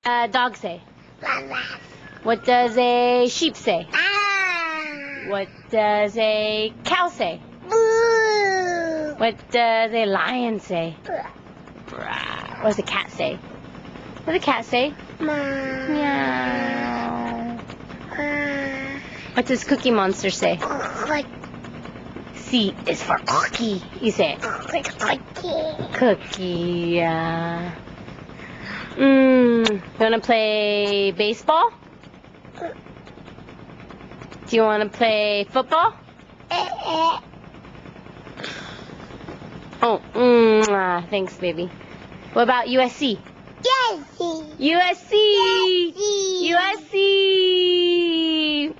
Dog say? What does a sheep say? What does a cow say? What does a lion say? What does a cat say? What does a cat say? Meow. What does Cookie Monster say? C is for cookie. You say it. Cookie, yeah. You want to play baseball? Do you want to play football? Oh, thanks, baby. What about USC? USC! USC!